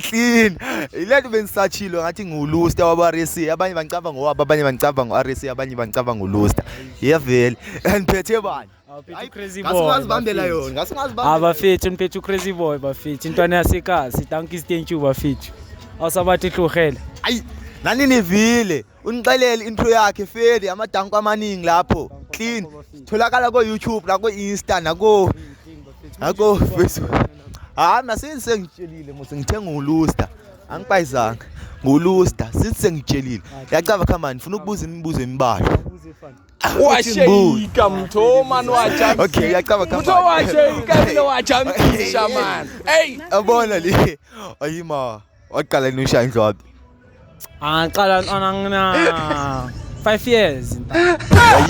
Clean. Ilethu bengisachilo ngathi nguluster wabaRC. Abanye bancaba ngowabo, abanye bancaba ngoRC, abanye bancaba nguluster. Yevele. Andiphethe bani? Crazy boy. Ngasingazibambela yona. Ngasingazibambela. Bafethu niphethe crazy boy bafethu. Intwana yasekhasi. Thank you thank you bafethu. Awusabathi hlohela. Ayi, nani nivile. Unixelele intro yakhe Fedi amadanko amaningi lapho. Clean. Tholakala ko YouTube la ko Insta nako Facebook. Nasengitshelile mose ngithenga nguluster. Angipayizanga. Nguluster sithi sengitshelile. Yacaba khamani ngifuna ukubuza imibuzo emibala. Washayika mthoma nwajamisa. Okay, yacaba khamani. Mtho washayika mina wajamisa man. Hey, abona le. Ayima. Waqala noshaya indlwabi. Qala ngina 5 years.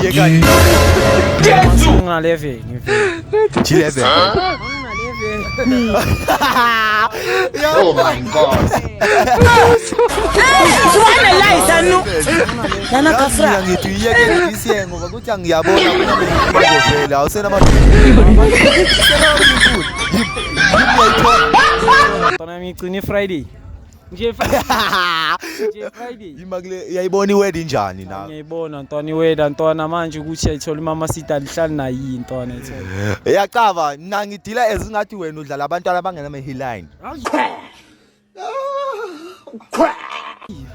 Ayeka. Ngina 11. 11. oh my god. Subhanallah sanu. Nana kafra. Ngithi uyeke ngisiye ngoba kuthi angiyabona kunamvela awusena Ntwana ngicini Friday. Nje Friday. Imakle uyayibona iwedding njani na? Ngiyayibona ntwana iweda ntwana manje ukuthi ayithola imama sita lihlali nayi ntwana ayithola. Yacaba mina ngidila ezingathi wena udlala abantwana abangena amahiline.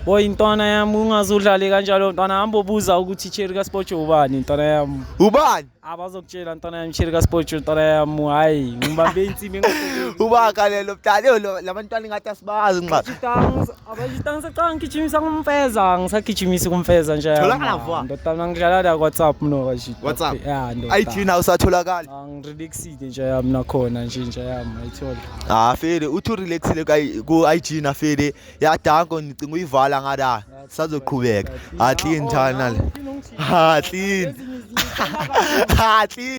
Boy intwana yami ungazudlale kanjalo ntwana hamba ubuza ukuthi Cherry kaSport ubani ntwana yami. Ubani? Abazokutshela ntwana yami Cherry kaSport ntwana yami hayi ngibambe insimi ngokho. Ubakalelo mdalo labantwana ngathi asibazi nqa. Abajitanga sacanga ngigijimisa kumfeza ngisagijimisa kumfeza nje. Tholakala vo. Ndotana ngidlala la WhatsApp no kashit. WhatsApp. Yeah ndotana. IT na usatholakala. Ngirelaxile nje yami nakhona nje yami ayithola. Fede uthi relaxile ku IG na Fede yadanko nicinga uyivala ngada sazoqhubeka. Clean njani nale. Clean. Clean.